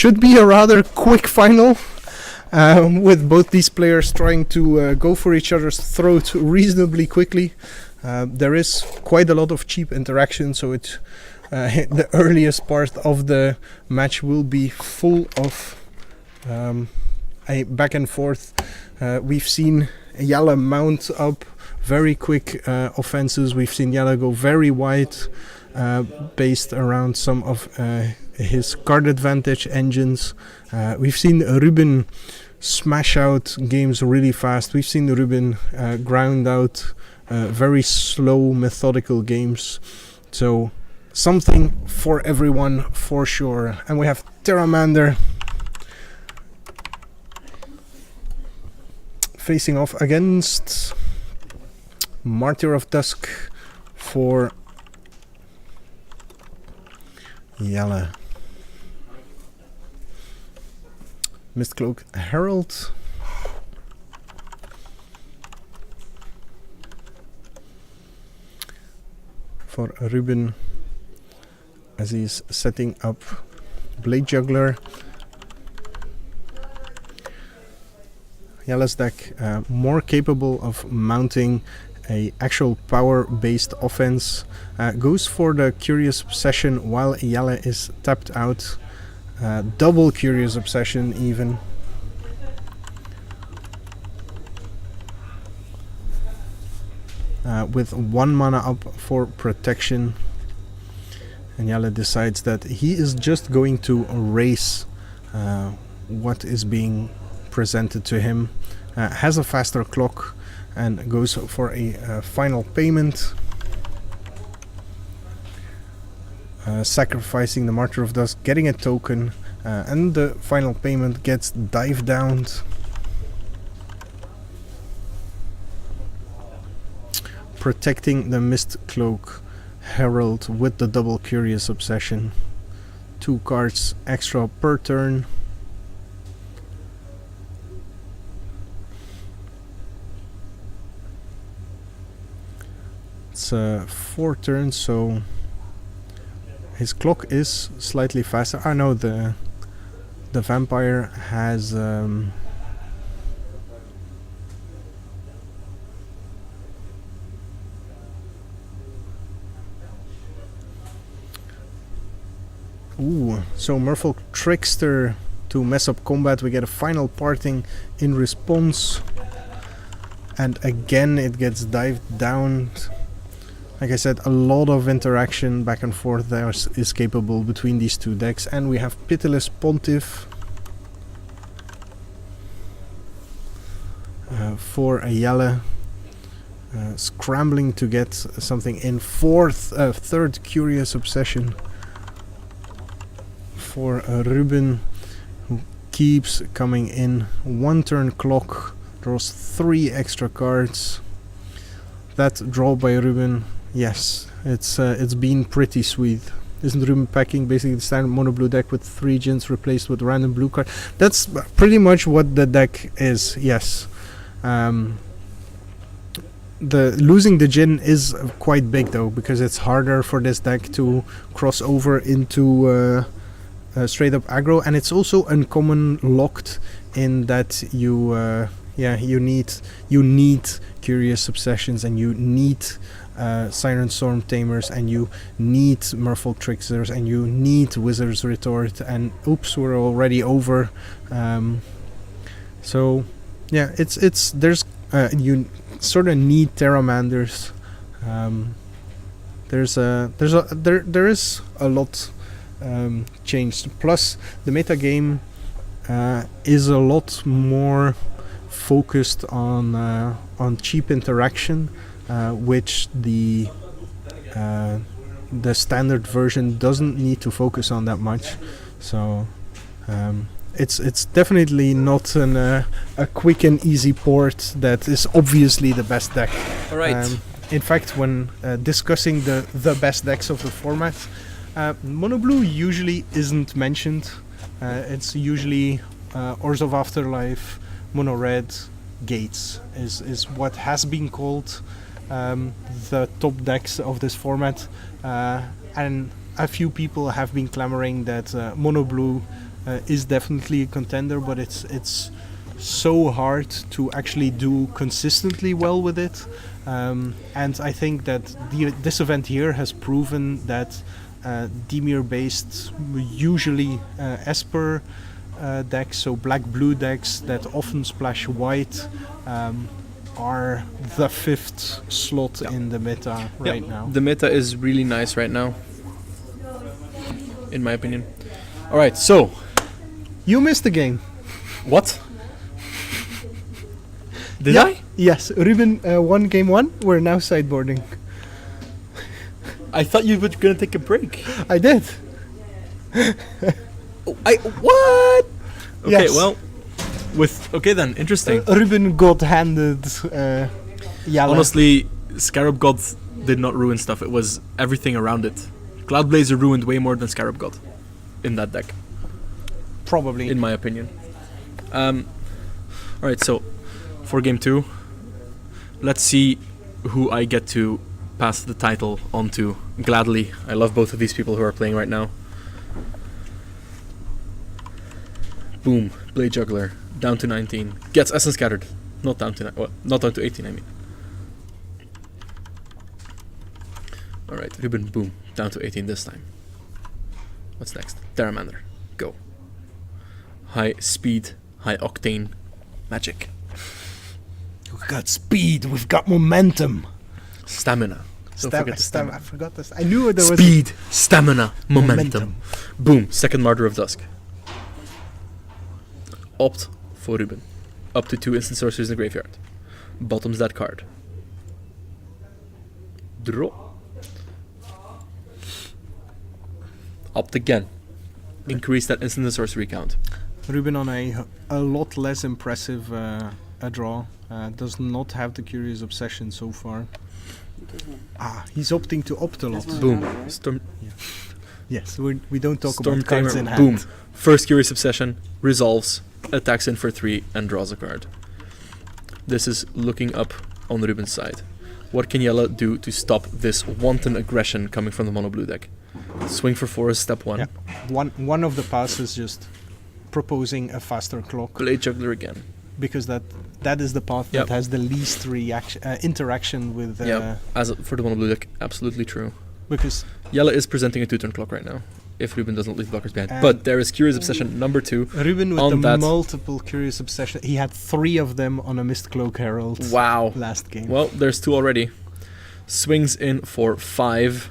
should be a rather quick final, with both these players trying to go for each other's throat reasonably quickly. There is quite a lot of cheap interaction, so the earliest part of the match will be full of a back and forth. We've seen Jelle mount up very quick offenses. We've seen Jelle go very wide, based around some of his card advantage engines. We've seen Ruben smash out games really fast. We've seen Ruben ground out very slow, methodical games. So something for everyone for sure. And we have Terramander facing off against Martyr of Dusk for Jelle. Mistcloak Herald. For Ruben, as he's setting up Blade Juggler. Jelle's deck more capable of mounting a actual power-based offense. Goes for the Curious Obsession while Jelle is tapped out. Double Curious Obsession even. With 1 mana up for protection. And Jelle decides that he is just going to erase what is being presented to him. Has a faster clock and goes for a final payment. Sacrificing the Martyr of Dusk, getting a token, and the final payment gets dive downed. Protecting the Mistcloak Herald with the double Curious Obsession. 2 cards extra per turn. It's 4 turns, so his clock is slightly faster. I know the vampire has so Merfolk Trickster to mess up combat. We get a final parting in response, and again it gets dived down. Like I said, a lot of interaction back and forth there is capable between these two decks. And we have Pitiless Pontiff for a Jelle, scrambling to get something in. Third Curious Obsession for Ruben, who keeps coming in. 1 turn clock, draws 3 extra cards. That draw by Ruben, yes, it's been pretty sweet. Isn't Ruben packing basically the standard mono blue deck with 3 Djinns replaced with random blue card? That's pretty much what the deck is, yes. Losing the Djinn is quite big though, because it's harder for this deck to cross over into straight up aggro, and it's also uncommon locked in that you need Curious Obsessions, and you need Siren Storm Tamers, and you need Merfolk Tricksters, and you need Wizard's Retort, and oops, we're already over. So yeah, there's you sort of need Terramanders. There is a lot changed. Plus the meta game is a lot more focused on cheap interaction, which the standard version doesn't need to focus on that much. So it's definitely not a quick and easy port that is obviously the best deck. All right. In fact, when discussing the best decks of the format, Mono Blue usually isn't mentioned. It's usually Ors of Afterlife, Mono Red, Gates is what has been called the top decks of this format, and a few people have been clamoring that Mono Blue is definitely a contender, but it's so hard to actually do consistently well with it. And I think that this event here has proven that Dimir-based, usually Esper decks, so black-blue decks that often splash white, are the 5th slot in the meta right now. The meta is really nice right now, in my opinion. Alright, so... You missed the game. What? Did I? Yes, Ruben won game 1. We're now sideboarding. I thought you were gonna take a break. I did. What? Okay, Yes. well... Okay then, interesting. Ruben got handed Jelle. Honestly, Scarab God did not ruin stuff. It was everything around it. Cloud Blazer ruined way more than Scarab God in that deck, Probably. in my opinion. Alright, so for game 2, let's see who I get to pass the title on to gladly. I love both of these people who are playing right now. Boom, Blade Juggler, down to 19. Gets Essence Scattered. Not down to 18, I mean. Alright, Ruben, boom, down to 18 this time. What's next? Terramander, go. High speed, high octane, magic. We've got speed, we've got momentum. Stamina. Don't forget the stamina. I forgot this. I knew there was Speed, stamina, momentum. Boom, second Martyr of Dusk. Opt for Ruben. Up to 2 instant sorceries in the graveyard. Bottoms that card. Draw. Opt again. Increase that instant and sorcery count. Ruben on a lot less impressive a draw. Does not have the Curious Obsession so far. He's opting to opt a lot. Boom. Storm. Yes, we don't talk Storm about cards Tamer. in hand. Boom. First Curious Obsession. Resolves. Attacks in for 3 and draws a card. This is looking up on Ruben's side. What can Jelle do to stop this wanton aggression coming from the mono blue deck? Swing for 4 is step 1. Yeah. One of the passes just proposing a faster clock, Blade Juggler again. because that is the path Yep. that has the least interaction with. For the mono blue deck, absolutely true. Because Jelle is presenting a 2-turn clock right now, if Ruben doesn't leave blockers behind. But there is Curious Obsession number 2. Ruben on with the that. multiple Curious Obsession, he had 3 of them on a Mist Cloak Herald. Wow. Last game. Well, there's 2 already. Swings in for 5,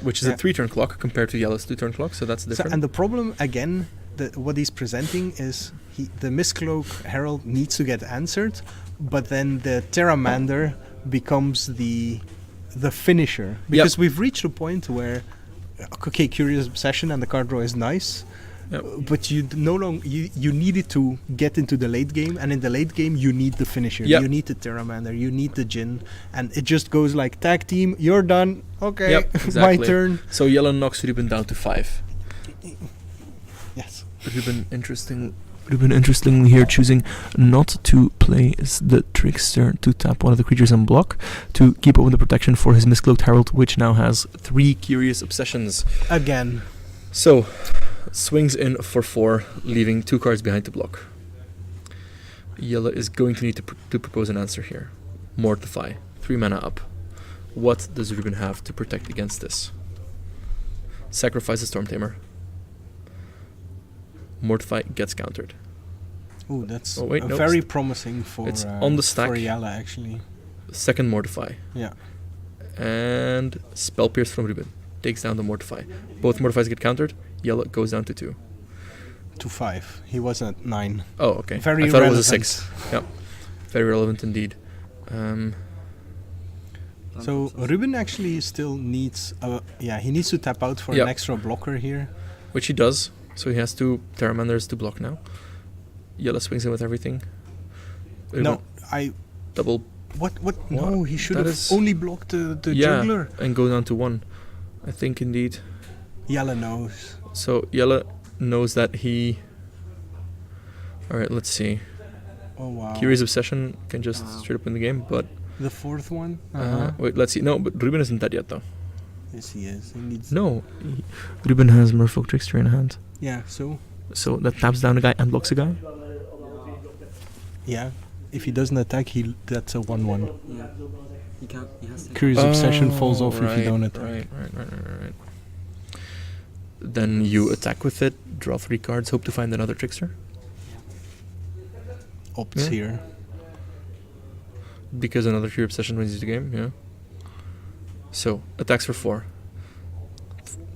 which is a 3-turn clock compared to Jelle's 2-turn clock, so that's different. And the problem again, what he's presenting is the Mistcloak Herald needs to get answered, but then the Terramander becomes the finisher, because we've reached a point where Curious Obsession and the card draw is nice. But you no longer you need it to get into the late game, and in the late game you need the finisher. You need the Terramander, you need the Djinn, and it just goes like tag team. You're done. Okay, exactly. My turn. So Jelle knocks Ruben down to 5. Yes. Ruben interestingly here choosing not to play the Trickster to tap one of the creatures and block to keep open the protection for his Mistcloaked Herald, which now has 3 Curious Obsessions. Again. So, swings in for 4, leaving 2 cards behind to block. Jelle is going to need to propose an answer here. Mortify, 3 mana up. What does Ruben have to protect against this? Sacrifice a Storm Tamer. Mortify gets countered. Oh, that's no, very promising for it's on the stack. for Jelle, actually. Second Mortify. Yeah. And Spell Pierce from Ruben. Takes down the Mortify. Both Mortifies get countered. Jelle goes down to 2. To 5. He was at 9. Oh, okay. Very I thought relevant. it was a 6. Yeah. Very relevant indeed. So Ruben actually still needs he needs to tap out for an extra blocker here. Which he does. So he has 2 Terramanders to block now. Jelle swings in with everything. No, double. What? No, he should have only blocked the juggler. And go down to 1. I think indeed. Jelle knows. So Jelle knows that he... Alright, let's see. Oh wow. Curious Obsession can just straight up win the game, but... The 4th one? Wait, let's see. No, but Ruben isn't dead yet though. Yes, he is. He needs... No. Ruben has Merfolk Trickster in hand. Yeah, so? So that taps down a guy and blocks a guy. Yeah. If he doesn't attack, that's a 1/1. Yeah. He can't. He has to. Curious Obsession falls off if you don't attack. Right. Then you attack with it, draw 3 cards, hope to find another trickster. Opts Yeah. here. Because another Cure Obsession wins you the game, yeah. So, attacks for 4.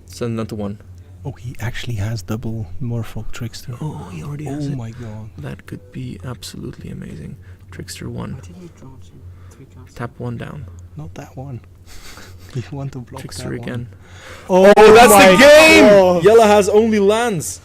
Send down to 1. Oh, he actually has double Morphog Trickster. Oh, he already has Oh it. my god. That could be absolutely amazing. Trickster 1. Why did he draw 3 cards? Tap 1 down. Not that one. You want to block Trickster that again. one. Oh, that's my the game! God. Jelle has only lands.